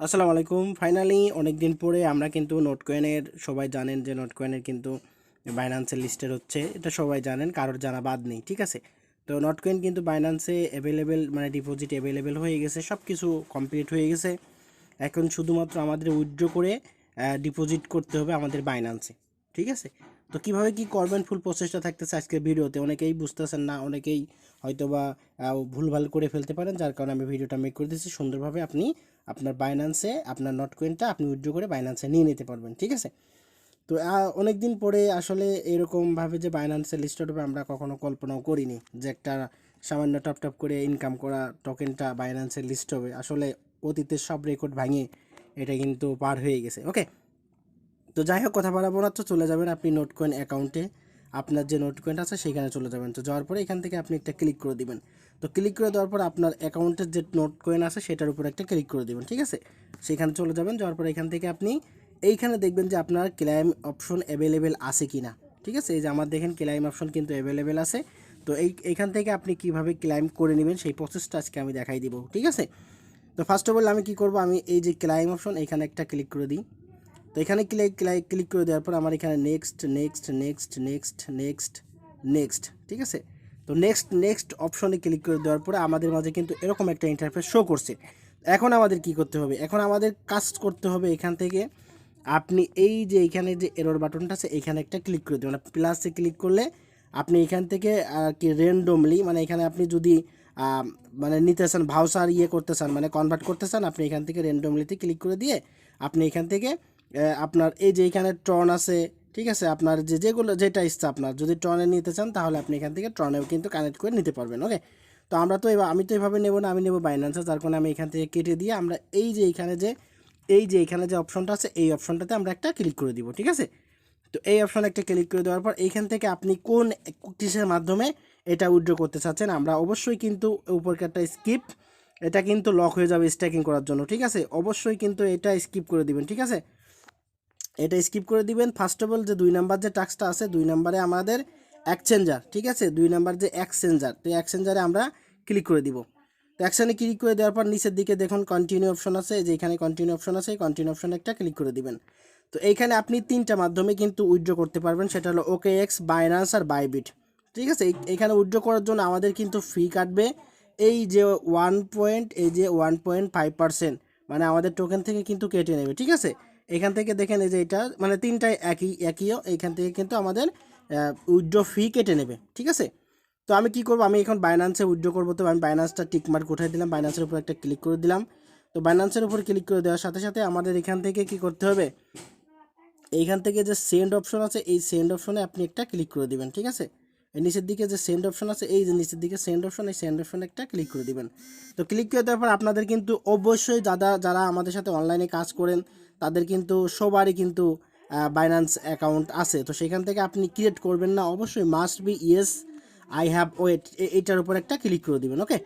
আসসালামু আলাইকুম। ফাইনালি অনেকদিন পরে আমরা কিন্তু নোটকয়েনের সবাই জানেন যে নোটকয়েনের কিন্তু বাইন্যান্সের লিস্টের হচ্ছে, এটা সবাই জানেন, কারোর জানা বাদ নেই, ঠিক আছে। তো নোটকয়েন কিন্তু বাইন্যান্সে অ্যাভেলেবেল, মানে ডিপোজিট অ্যাভেলেবেল হয়ে গেছে, সব কিছু কমপ্লিট হয়ে গেছে। এখন শুধুমাত্র আমাদের উইথড্র করে ডিপোজিট করতে হবে আমাদের বাইন্যান্সে, ঠিক আছে। তো কিভাবে কি করবেন ফুল প্রসেসটা থাকতেছে আজকের ভিডিওতে। অনেকেই বুঝতেছেন না, অনেকেই হয়তোবা ভুলভাল করে ফেলতে পারেন, যার কারণে আমি ভিডিওটা মেক করে দিচ্ছি সুন্দরভাবে। আপনি আপনার বাইন্যান্সে আপনার নটকয়েনটা আপনি উইথড্র করে বাইন্যান্সে নিয়ে নিতে পারবেন, ঠিক আছে। তো অনেক দিন পরে আসলে এরকমভাবে যে বাইন্যান্সের লিস্টেড হবে আমরা কখনো কল্পনাও করিনি যে একটা সামান্য টপ টপ করে ইনকাম করা টোকেনটা বাইন্যান্সের লিস্ট হবে। আসলে অতীতের সব রেকর্ড ভাঙিয়ে এটা কিন্তু পার হয়ে গেছে। ওকে, তো যাই হোক, কথা বাড়াবো না, তো চলে যাবেন আপনি নোটকয়েন অ্যাকাউন্টে। আপনার যে নোটকয়েন আছে সেখানে চলে যাবেন। তো যাওয়ার পরে এখান থেকে আপনি একটা ক্লিক করে দিবেন। তো ক্লিক করে দেওয়ার পর আপনার অ্যাকাউন্টের যে নোটকয়েন আছে সেটার উপর একটা ক্লিক করে দিবেন, ঠিক আছে। সেখানে চলে যাবেন, যাওয়ার পর এখান থেকে আপনি এইখানে দেখবেন যে আপনার ক্লেম অপশন অ্যাভেলেবেল আছে কি না, ঠিক আছে। এই যে আমার দেখেন ক্লেম অপশন কিন্তু অ্যাভেলেবেল আছে। তো এইখান থেকে আপনি কিভাবে ক্লেম করে নেবেন সেই প্রসেসটা আজকে আমি দেখাই দিব, ঠিক আছে। তো ফার্স্ট অফ অল আমি কি করব, আমি এই যে ক্লেম অপশন এখানে একটা ক্লিক করে দিই। তো এখানে ক্লিক করে দেওয়ার পর আমার এখানে next next next next next next, ঠিক আছে। তো নেক্সট নেক্সট অপশনে ক্লিক করে দেওয়ার পরে আমাদের মাঝে কিন্তু এরকম একটা ইন্টারফেস শো করছে। এখন আমাদের কি করতে হবে, এখন আমাদের কাজ করতে হবে এখান থেকে আপনি এই যে এখানে যে এরর বাটনটা আছে এখানে একটা ক্লিক করে দেবেন। প্লাসে ক্লিক করলে আপনি এখান থেকে কি র্যান্ডমলি, মানে এখানে আপনি যদি মানে নিতে চান, ভাউচার করতে চান, মানে কনভার্ট করতে চান, আপনি এখান থেকে র্যান্ডমলিতে ক্লিক করে দিয়ে আপনি এখান থেকে আপনার এই যে এখানে ট্রন আছে, ঠিক আছে, আপনার যেগুলো যেটা ইচ্ছা, আপনার যদি ট্রনে নিতে চান তাহলে আপনি এখান থেকে ট্রনেও কিন্তু কানেক্ট করে নিতে পারবেন। ওকে, তো আমরা তো আমি তো এভাবে নেব না, আমি নেব বাইন্যান্সে, যার কারণে আমি এখান থেকে কেটে দিয়ে আমরা এই যে এখানে যে অপশনটা আছে এই অপশনটাতে আমরা একটা ক্লিক করে দিব, ঠিক আছে। তো এই অপশনে একটা ক্লিক করে দেওয়ার পর এইখান থেকে আপনি কোন কিসের মাধ্যমে এটা উইথড্র করতে চাচ্ছেন, আমরা অবশ্যই কিন্তু উপরকারটা স্কিপ, এটা কিন্তু লক হয়ে যাবে স্ট্যাকিং করার জন্য, ঠিক আছে। অবশ্যই কিন্তু এটা স্কিপ করে দিবেন, ঠিক আছে। এটা স্কিপ করে দিবেন। ফার্স্ট অফ অল যে 2 নাম্বার যে টাস্কটা আছে, 2 নাম্বারে আমাদের এক্সচেঞ্জার, ঠিক আছে, 2 নাম্বার যে এক্সচেঞ্জার, তো এক্সচেঞ্জারে আমরা ক্লিক করে দিব। তো অ্যাকশানে ক্লিক করে দেওয়ার পর নিচের দিকে দেখুন কন্টিনিউ অপশন আছে, যে এখানে কন্টিনিউ অপশন আছে, এই কন্টিনিউ অপশনে একটা ক্লিক করে দিবেন। তো এইখানে আপনি 3টা মাধ্যমে কিন্তু উইথড্র করতে পারবেন, সেটা হলো OKX, বাইন্যান্স আর বাইবিট, ঠিক আছে। এখানে উইথড্র করার জন্য আমাদের কিন্তু ফি কাটবে এই যে 1.5%, মানে আমাদের টোকেন থেকে কিন্তু কেটে নেবে, ঠিক আছে। এখান থেকে দেখেন এই যে এটা মানে তিনটাই একইও, এইখান থেকে কিন্তু আমাদের উইথড্র ফি কেটে নেবে, ঠিক আছে। তো আমি কি করব, আমি এখন বাইন্যান্সে উইথড্র করব। তো আমি বাইন্যান্সটা টিকমার্ক উঠাই দিলাম, বাইন্যান্সের উপর একটা ক্লিক করে দিলাম। তো বাইন্যান্সের উপর ক্লিক করে দেওয়ার সাথে সাথে আমাদের এখান থেকে কি করতে হবে, এইখান থেকে যে সেন্ড অপশন আছে এই সেন্ড অপশনে আপনি একটা ক্লিক করে দিবেন, ঠিক আছে। এই নিচের দিকে যে সেন্ড অপশন আছে, এই যে নিচের দিকে সেন্ড অপশন, এই সেন্ড অপশনে একটা ক্লিক করে দিবেন। তো ক্লিক করে দেওয়ার পর আপনাদের কিন্তু অবশ্যই যারা আমাদের সাথে অনলাইনে কাজ করেন তাদের কিন্তু সবারই কিন্তু বাইন্যান্স অ্যাকাউন্ট আছে। তো সেখান থেকে আপনি ক্রিয়েট করবেন না, অবশ্যই must be yes I have wait, এইটার উপর একটা ক্লিক করে দিবেন। ওকে,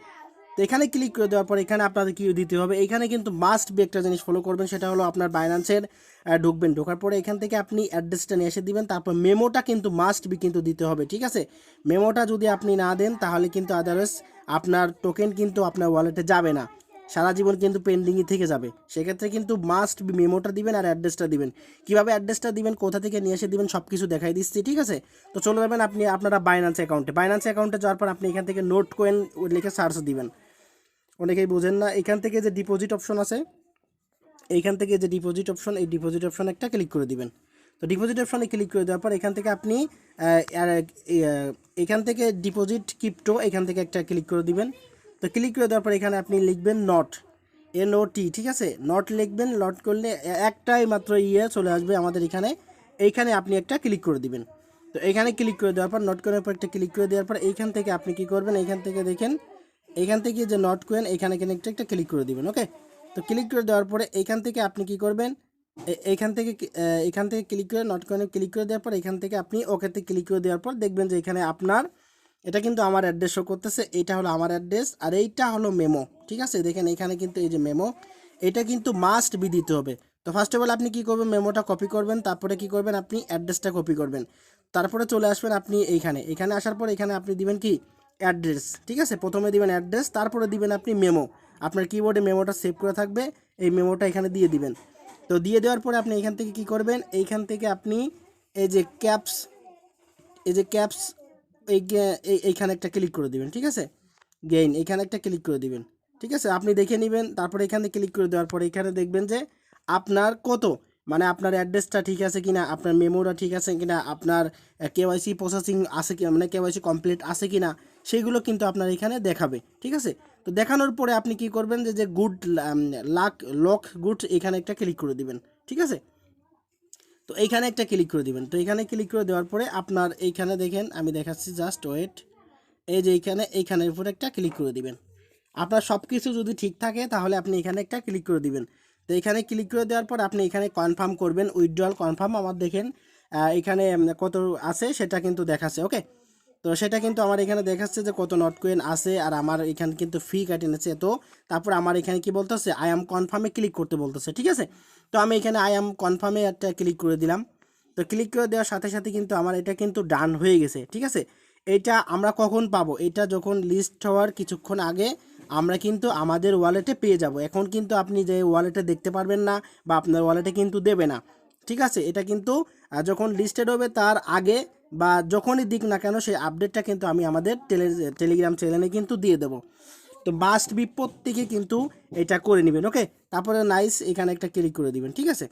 তো এখানে ক্লিক করে দেওয়ার পর এখানে আপনাদের কি দিতে হবে, এখানে কিন্তু মাস্ট বি একটা জিনিস ফলো করবেন, সেটা হলো আপনার বাইন্যান্সের ঢুকবেন, ঢোকার পরে এখান থেকে আপনি অ্যাড্রেসটা নিয়ে এসে দিবেন, তারপর মেমোটা কিন্তু মাস্ট বি কিন্তু দিতে হবে, ঠিক আছে। মেমোটা যদি আপনি না দেন তাহলে কিন্তু আদারওয়াইজ আপনার টোকেন কিন্তু আপনার ওয়ালেটে যাবে না, সারা জীবন কিন্তু পেন্ডিংই থেকে যাবে। সেক্ষেত্রে কিন্তু মাস্ট বি মেমোটা দিবেন আর অ্যাড্রেসটা দিবেন। কীভাবে অ্যাড্রেসটা দিবেন, কোথা থেকে নিয়ে এসে দিবেন, সব কিছু দেখাই দিচ্ছি, ঠিক আছে। তো চলে যাবেন আপনারা বাইন্যান্স অ্যাকাউন্টে যাওয়ার পর আপনি এখান থেকে নোট কয়েন লিখে সার্চ দিবেন। অনেকেই বোঝেন না, এখান থেকে যে ডিপোজিট অপশন আছে, এইখান থেকে যে ডিপোজিট অপশন, এই ডিপোজিট অপশনে একটা ক্লিক করে দিবেন। তো ডিপোজিট অপশনে ক্লিক করে দেওয়ার পর এখান থেকে আপনি এখান থেকে ডিপোজিট ক্রিপ্টো, এখান থেকে একটা ক্লিক করে দিবেন। তো ক্লিক করে দেওয়ার পর এখানে আপনি লিখবেন NOT, ঠিক আছে, নট লিখবেন। লট করলে একটাই মাত্র চলে আসবে আমাদের এইখানে আপনি একটা ক্লিক করে দিবেন। তো এখানে ক্লিক করে দেওয়ার পর নট করার পর একটা ক্লিক করে দেওয়ার পর এইখান থেকে আপনি কি করবেন, এইখান থেকে দেখেন, এইখান থেকে যে নট কয়েন এখানে একটা ক্লিক করে দিবেন। ওকে, তো ক্লিক করে দেওয়ার পরে এইখান থেকে আপনি কি করবেন, এখান থেকে ক্লিক করে নট কয়েনে ক্লিক করে দেওয়ার পর এখান থেকে আপনি ওকেতে ক্লিক করে দেওয়ার পর দেখবেন যে এখানে আপনার এটা কিন্তু আমার অ্যাড্রেস শো করতেছে, এইটা হলো আমার অ্যাড্রেস আর এইটা হলো মেমো, ঠিক আছে। দেখেন এখানে কিন্তু এই যে মেমো, এটা কিন্তু মাস্ট বি দিতে হবে। তো ফার্স্ট অফ অল আপনি কি করবেন, মেমোটা কপি করবেন, তারপরে কি করবেন, আপনি অ্যাড্রেসটা কপি করবেন, তারপরে চলে আসবেন আপনি এখানে আসার পর এখানে আপনি দিবেন কি অ্যাড্রেস, ঠিক আছে। প্রথমে দিবেন অ্যাড্রেস, তারপরে দিবেন আপনি মেমো, আপনার কিবোর্ডে মেমোটা সেভ করে থাকবে, এই মেমোটা এখানে দিয়ে দিবেন। তো দিয়ে দেওয়ার পরে আপনি এখান থেকে কি করবেন, এইখান থেকে আপনি এই যে ক্যাপস এইখানে একটা ক্লিক করে দিবেন, ঠিক আছে। গেইন এখানে একটা ক্লিক করে দিবেন, ঠিক আছে। আপনি দেখে নেবেন, তারপরে এখানে ক্লিক করে দেওয়ার পরে এখানে দেখবেন যে আপনার কত, মানে আপনার অ্যাড্রেসটা ঠিক আছে কিনা, আপনার মেমোটা ঠিক আছে কিনা, আপনার কেওয়াইসি প্রসেসিং আছে কিনা, মানে কেওয়াইসি কমপ্লিট আছে কিনা, সেইগুলো কিন্তু আপনার এখানে দেখাবে, ঠিক আছে। তো দেখানোর পরে আপনি কি করবেন, যে গুড লক গুড এখানে একটা ক্লিক করে দিবেন, ঠিক আছে। তো এইখানে একটা ক্লিক করে দিবেন। তো এখানে ক্লিক করে দেওয়ার পরে আপনার এইখানে দেখেন, আমি দেখাচ্ছি, জাস্ট ওয়েট। এই যে এইখানের উপরে একটা ক্লিক করে দিবেন। আপনার সব কিছু যদি ঠিক থাকে তাহলে আপনি এখানে একটা ক্লিক করে দিবেন। তো এখানে ক্লিক করে দেওয়ার পর আপনি এখানে কনফার্ম করবেন, উইথড্রয়াল কনফার্ম। আমার দেখেন এখানে কত আছে সেটা কিন্তু দেখাচ্ছে, ওকে। তো সেটা কিন্তু আমার এখানে দেখাচ্ছে যে কত নট কয়েন আছে, আর আমার এখানে কিন্তু ফি কাটে নিচ্ছে। তো তারপর আমার এখানে কি বলতেছে, আই এম কনফার্মে ক্লিক করতে বলতেছে, ঠিক আছে। তো আমি এখানে আই এম কনফার্মে একটা ক্লিক করে দিলাম। তো ক্লিক করে দেওয়ার সাথে সাথে কিন্তু আমার এটা কিন্তু ডান হয়ে গেছে, ঠিক আছে। এটা আমরা কখন পাবো, এটা যখন লিস্ট হওয়ার কিছুক্ষণ আগে আমরা কিন্তু আমাদের ওয়ালেটে পেয়ে যাব। এখন কিন্তু আপনি যে ওয়ালেটে দেখতে পারবেন না, বা আপনার ওয়ালেটে কিন্তু দেবে না, ঠিক আছে। এটা কিন্তু যখন লিস্টেড হবে তার আগে বা যখনই দিক না কেন, সেই আপডেটটা কিন্তু আমি আমাদের টেলিগ্রাম চ্যানেলে কিন্তু দিয়ে দেবো। তো মাস্ট বি প্রত্যেকে কিন্তু এটা করে নেবেন, ওকে। তারপরে নাইস এখানে একটা ক্লিক করে দিবেন, ঠিক আছে।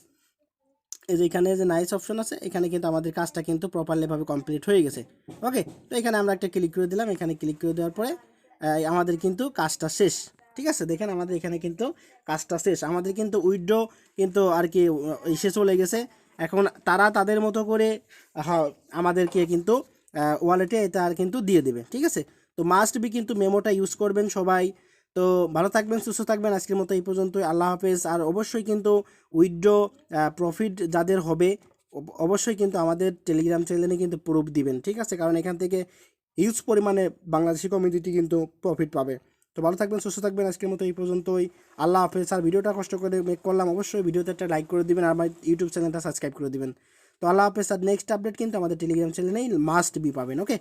এই যে এখানে যে নাইস অপশন আছে, এখানে কিন্তু আমাদের কাজটা কিন্তু প্রপারলিভাবে কমপ্লিট হয়ে গেছে, ওকে। তো এখানে আমরা একটা ক্লিক করে দিলাম। এখানে ক্লিক করে দেওয়ার পরে আমাদের কিন্তু কাজটা শেষ, ঠিক আছে। দেখেন আমাদের এখানে কিন্তু কাজটা শেষ, আমাদের কিন্তু উইথড্র কিন্তু আর কি এসে চলে গেছে। এখন তারা তাদের মতো করে আমাদেরকে কিন্তু ওয়ালেটে এটা আর কিন্তু দিয়ে দেবে, ঠিক আছে। তো মাস্ট বি কিন্তু মেমোটা ইউজ করবেন সবাই। তো ভালো থাকবেন, সুস্থ থাকবেন, আজকের মতো এই পর্যন্তই, আল্লাহ হাফেজ। আর অবশ্যই কিন্তু উইথড্র প্রফিট যাদের হবে অবশ্যই কিন্তু আমাদের টেলিগ্রাম চ্যানেলে কিন্তু প্রুফ দিবেন, ঠিক আছে, কারণ এখান থেকে হিউজ পরিমাণে বাংলাদেশি কমিউনিটি কিন্তু প্রফিট পাবে। তো ভালো থাকবেন, সুস্থ থাকবেন, আজকের মতো এই পর্যন্তই, আল্লাহ হাফেজ। আর ভিডিওটা কষ্ট করে মেক করলাম, অবশ্যই ভিডিওতে একটা লাইক করে দিবেন, আর আমার ইউটিউব চ্যানেলটা সাবস্ক্রাইব করে দিবেন। তো আল্লাহ হাফেজ। আর নেক্সট আপডেট কিন্তু আমাদের টেলিগ্রাম চ্যানেলেই মাস্ট বি পাবেন, ওকে।